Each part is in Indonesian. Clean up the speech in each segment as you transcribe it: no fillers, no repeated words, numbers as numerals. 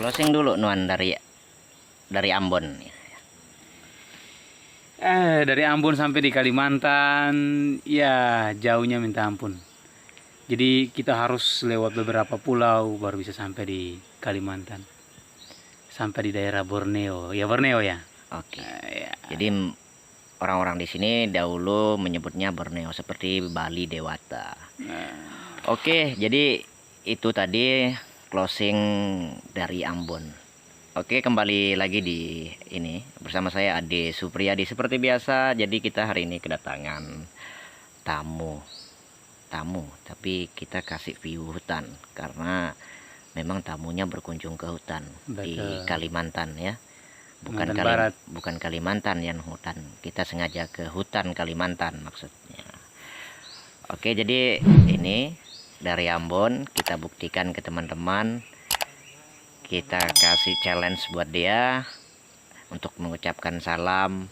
Closing dulu Nuan dari Ambon. Dari Ambon sampai di Kalimantan, ya jauhnya minta ampun. Jadi kita harus lewat beberapa pulau baru bisa sampai di Kalimantan. Sampai di daerah Borneo. Ya Borneo ya. Oke. Ya. Jadi orang-orang di sini dahulu menyebutnya Borneo seperti Bali Dewata. Oke, jadi itu tadi closing dari Ambon. Oke, kembali lagi di ini bersama saya Ade Supriyadi seperti biasa. Jadi kita hari ini kedatangan tamu, tapi kita kasih view hutan karena memang tamunya berkunjung ke hutan. Betul. Di Kalimantan ya. Bukan Kalimantan yang hutan. Kita sengaja ke hutan Kalimantan maksudnya. Oke, jadi ini dari Ambon kita buktikan ke teman-teman. Kita kasih challenge buat dia untuk mengucapkan salam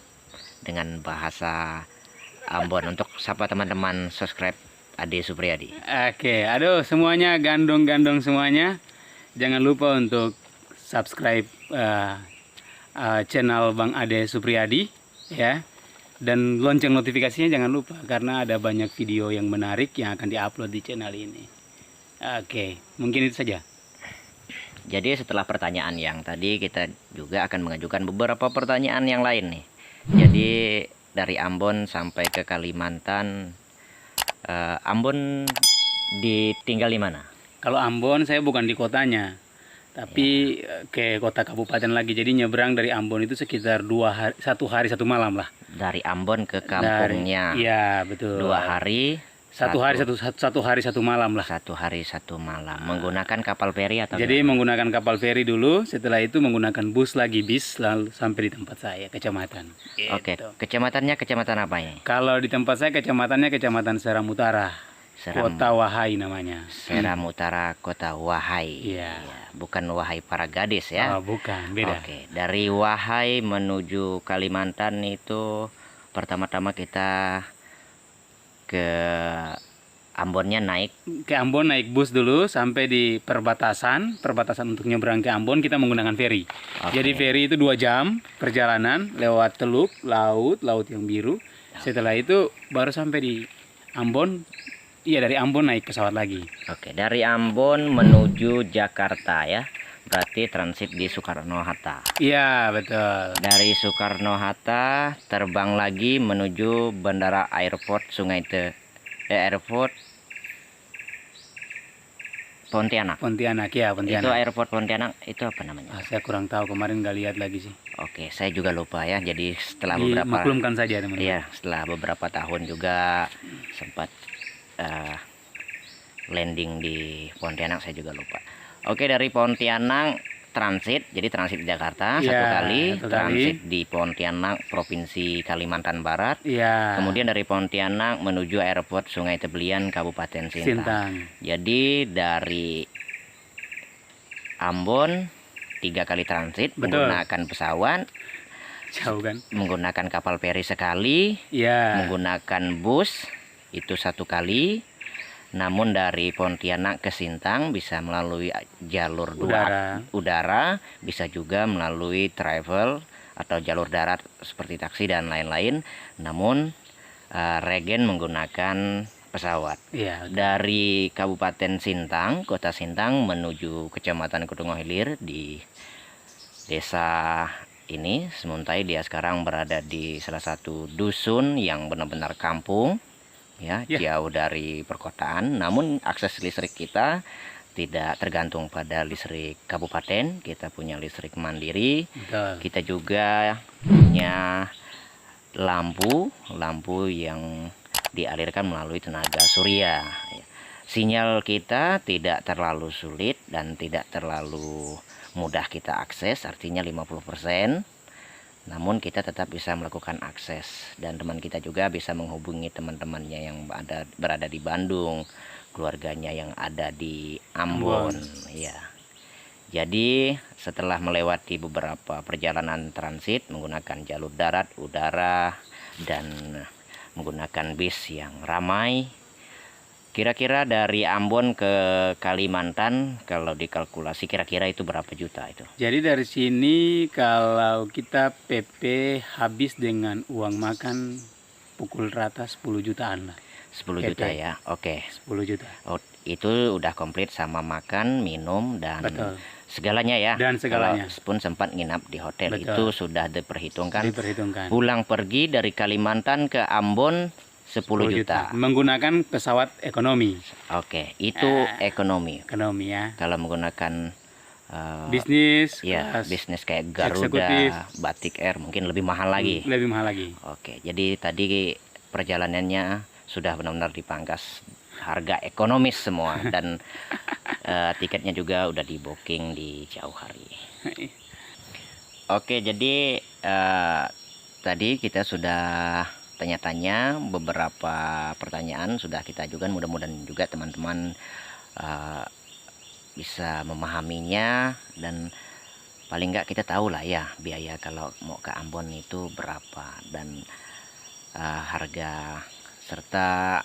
dengan bahasa Ambon untuk sapa teman-teman subscribe Ade Supriyadi. Oke, aduh semuanya gandong-gandong semuanya. Jangan lupa untuk subscribe channel Bang Ade Supriyadi ya. Dan lonceng notifikasinya jangan lupa karena ada banyak video yang menarik yang akan diupload di channel ini. Oke, mungkin itu saja. Jadi setelah pertanyaan yang tadi kita juga akan mengajukan beberapa pertanyaan yang lain nih. Jadi dari Ambon sampai ke Kalimantan, Ambon ditinggal di mana? Kalau Ambon saya bukan di kotanya, tapi ke kota kabupaten lagi. Jadi nyebrang dari Ambon itu sekitar 1 hari 1 malam lah. Dari Ambon ke kampungnya. Iya betul. 2 hari. 1 hari 1 malam lah. 1 hari 1 malam. Menggunakan kapal feri atau Jadi gimana? menggunakan kapal feri dulu. Setelah itu menggunakan bus lagi bis lalu sampai di tempat saya kecamatan. Oke, Gitu. Kecamatannya kecamatan apa ini? Kalau di tempat saya kecamatannya Kecamatan Seram Utara. Kota Wahai namanya. Seram Utara, Kota Wahai. Iya. Ya, bukan Wahai para gadis ya. Oh, bukan, beda. Oke, dari Wahai menuju Kalimantan itu pertama-tama kita ke Ambonnya naik. Ke Ambon naik bus dulu sampai di perbatasan untuk nyebrang ke Ambon kita menggunakan feri. Oke. Jadi feri itu 2 jam perjalanan lewat Teluk, laut yang biru. Setelah itu baru sampai di Ambon. Iya, dari Ambon naik pesawat lagi. Oke, dari Ambon menuju Jakarta ya. Berarti transit di Soekarno-Hatta. Iya, betul. Dari Soekarno-Hatta terbang lagi menuju Bandara Airport Airport Pontianak. Pontianak ya, Pontianak. Itu Airport Pontianak itu apa namanya? Saya kurang tahu, kemarin nggak lihat lagi sih. Oke, saya juga lupa ya. Jadi setelah beberapa Dimaklumkan saja teman-teman. Iya, setelah beberapa tahun juga sempat landing di Pontianak, saya juga lupa. Oke, dari Pontianak transit, jadi transit di Jakarta Iya, 1 kali, 1 kali. transit di Pontianak Provinsi Kalimantan Barat. Iya. Kemudian dari Pontianak menuju airport Sungai Tebelian Kabupaten Sintang. Jadi dari Ambon 3 kali transit. Betul. Menggunakan pesawat, Jauh kan? menggunakan kapal feri sekali, Iya. menggunakan bus itu 1 kali. Namun dari Pontianak ke Sintang bisa melalui jalur udara, bisa juga melalui travel atau jalur darat seperti taksi dan lain-lain. Namun Regen menggunakan pesawat. Iya. Dari Kabupaten Sintang, Kota Sintang menuju Kecamatan Kedungo Hilir di desa ini. Semuntai dia sekarang berada di salah satu dusun yang benar-benar kampung. Ya, jauh dari perkotaan, namun akses listrik kita tidak tergantung pada listrik kabupaten. Kita punya listrik mandiri. Betul. Kita juga punya lampu yang dialirkan melalui tenaga surya. Sinyal kita tidak terlalu sulit dan tidak terlalu mudah kita akses, artinya 50%. Namun kita tetap bisa melakukan akses, dan teman kita juga bisa menghubungi teman-temannya yang berada di Bandung, keluarganya yang ada di Ambon. Ya. Jadi setelah melewati beberapa perjalanan transit menggunakan jalur darat, udara, dan menggunakan bis yang ramai, Kira-kira dari Ambon ke Kalimantan kalau dikalkulasi kira-kira itu berapa juta itu? Jadi dari sini kalau kita PP habis dengan uang makan pukul rata 10 jutaan lah. 10 PP. juta ya. Oke. 10 juta. Oh, itu udah komplit sama makan, minum dan Betul. segalanya ya. Dan segalanya. Kalau pun sempat nginap di hotel Betul. itu sudah diperhitungkan. Diperhitungkan. Pulang pergi dari Kalimantan ke Ambon 10 juta. Menggunakan pesawat ekonomi. Oke, itu ekonomi. Ekonomi ya. Kalau menggunakan Bisnis, ya kelas bisnis kayak Garuda, eksekutif. Batik Air mungkin lebih mahal lagi. Lebih mahal lagi. Oke, jadi tadi perjalanannya sudah benar-benar dipangkas harga ekonomis semua dan tiketnya juga udah di booking di jauh hari. Oke, jadi tadi kita sudah tanya-tanya beberapa pertanyaan sudah kita ajukan, mudah-mudahan juga teman-teman bisa memahaminya dan paling nggak kita tahu lah ya biaya kalau mau ke Ambon itu berapa dan harga serta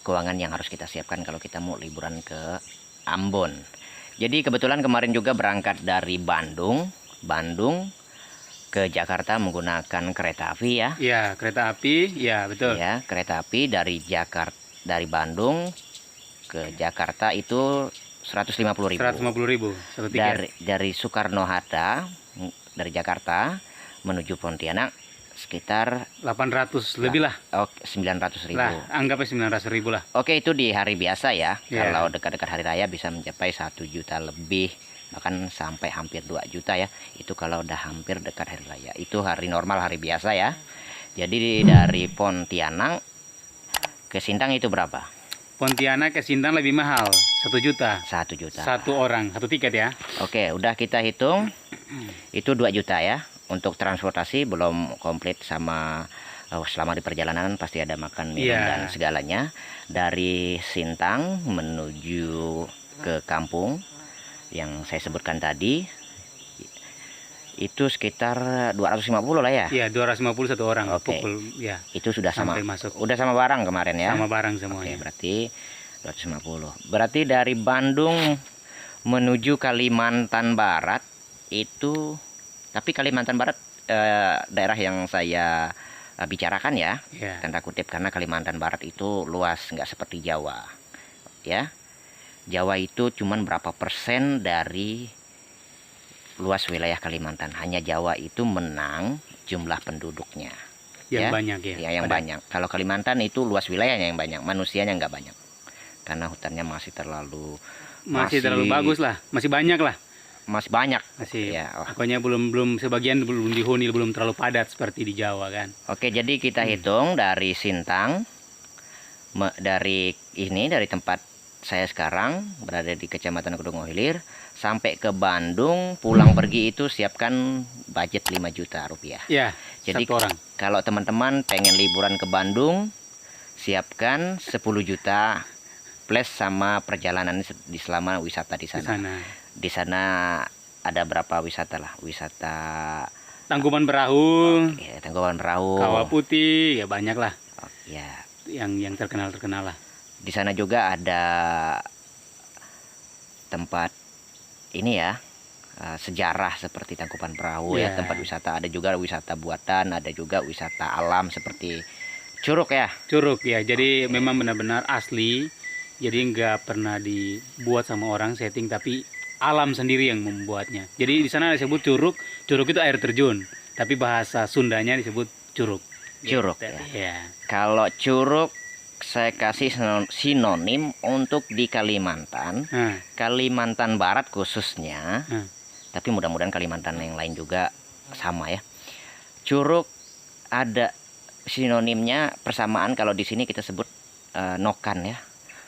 keuangan yang harus kita siapkan kalau kita mau liburan ke Ambon. Jadi kebetulan kemarin juga berangkat dari Bandung ke Jakarta menggunakan kereta api ya. Iya, kereta api, ya betul. Ya, kereta api dari Bandung ke Jakarta itu 150.000. 150.000 satu tiket. Dari Soekarno-Hatta dari Jakarta menuju Pontianak sekitar 800 lebih lah. 900.000. Lah, anggapnya 900.000 lah. Oke, itu di hari biasa ya. Ya. Kalau dekat-dekat hari raya bisa mencapai 1 juta lebih, bahkan sampai hampir 2 juta ya. Itu kalau udah hampir dekat hari raya. Itu hari normal, hari biasa ya. Jadi dari Pontianak ke Sintang itu berapa? Pontianak ke Sintang lebih mahal, 1 juta. 1 juta. Satu orang, satu tiket ya. Oke, udah kita hitung. Itu 2 juta ya. Untuk transportasi belum komplit sama selama di perjalanan pasti ada makan, minum dan segalanya. Dari Sintang menuju ke kampung yang saya sebutkan tadi itu sekitar 250 lah ya. Iya, 250 satu orang. Oke. Ya. Itu sudah sama. Sampai masuk. Udah sama barang kemarin ya. Sama barang Oke, semuanya. berarti 250. Berarti dari Bandung menuju Kalimantan Barat itu, tapi Kalimantan Barat daerah yang saya bicarakan ya, Ya. tanda kutip, karena Kalimantan Barat itu luas, nggak seperti Jawa ya. Jawa itu cuman berapa persen dari luas wilayah Kalimantan. Hanya Jawa itu menang jumlah penduduknya Yang ya. banyak ya. Ya, yang banyak. Kalau Kalimantan itu luas wilayahnya yang banyak, manusianya nggak banyak karena hutannya masih terlalu bagus lah, masih banyak lah. masih banyak Masih. ya. Pokoknya belum sebagian belum dihuni, belum terlalu padat seperti di Jawa kan. Oke, jadi kita hitung dari Sintang, dari tempat saya sekarang berada di Kecamatan Kedung Hilir sampai ke Bandung, pulang pergi itu siapkan budget 5 juta rupiah. Ya, Jadi satu orang. kalau teman-teman pengen liburan ke Bandung, siapkan 10 juta plus sama perjalanan di selama wisata di Di sana. sana. Di sana ada berapa wisata lah? Wisata Tangkuban Perahu, ya, Tangkuban Perahu. Kawah Putih, ya banyak lah Ya, yang terkenal lah. di sana juga ada tempat ini ya, sejarah seperti Tangkuban Perahu ya, Ya. tempat wisata. Ada juga wisata buatan, ada juga wisata alam seperti Curug ya. Curug ya, jadi memang benar-benar asli. Jadi nggak pernah dibuat sama orang setting, tapi alam sendiri yang membuatnya. Jadi di sana disebut curug. Curug itu air terjun, tapi bahasa Sundanya disebut curug. Curug Gitu. ya. Ya. Kalau curug saya kasih sinonim untuk di Kalimantan, Nah, Kalimantan Barat khususnya, tapi mudah-mudahan Kalimantan yang lain juga sama ya. Curug ada sinonimnya persamaan, kalau di sini kita sebut nokan ya.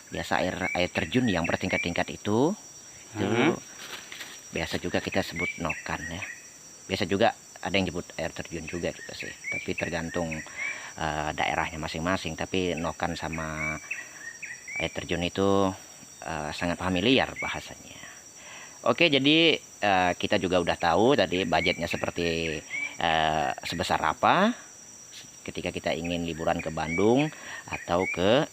Biasa air terjun yang bertingkat-tingkat itu biasa juga kita sebut nokan ya. Biasa juga ada yang nyebut air terjun juga sih, tapi tergantung daerahnya masing-masing. Tapi nokan sama air terjun itu sangat familiar bahasanya. Oke, jadi kita juga udah tahu tadi budgetnya seperti sebesar apa ketika kita ingin liburan ke Bandung atau ke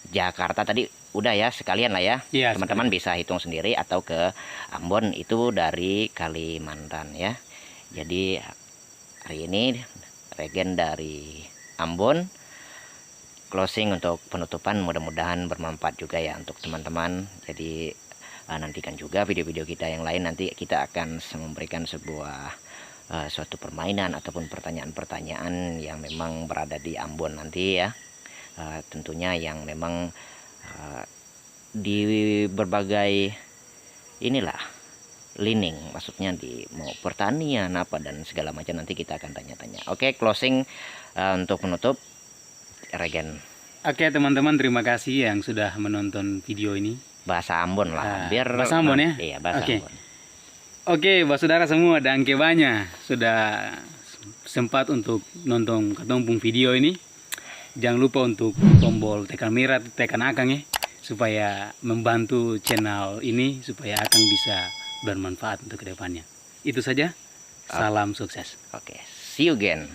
Jakarta tadi udah ya, sekalian lah ya. Iya, Teman-teman bisa hitung sendiri, atau ke Ambon itu dari Kalimantan ya. Jadi hari ini Regen dari Ambon, closing untuk penutupan, mudah-mudahan bermanfaat juga ya untuk teman-teman. Jadi nantikan juga video-video kita yang lain, nanti kita akan memberikan sebuah suatu permainan ataupun pertanyaan-pertanyaan yang memang berada di Ambon nanti ya. Tentunya yang memang di berbagai inilah lining, maksudnya di mau pertanian apa dan segala macam, nanti kita akan tanya-tanya. Oke, closing untuk menutup Regen. Oke teman-teman, terima kasih yang sudah menonton video ini. Bahasa Ambon lah, biar bahasa Ambon ya. Iya, bahasa Oke. Ambon. Oke, saudara semua dan banyak sudah sempat untuk nonton katompung video ini. Jangan lupa untuk tombol tekan merah, tekan akang ya, supaya membantu channel ini supaya akang bisa bermanfaat untuk kedepannya. Itu saja. Salam sukses. Oke, see you again.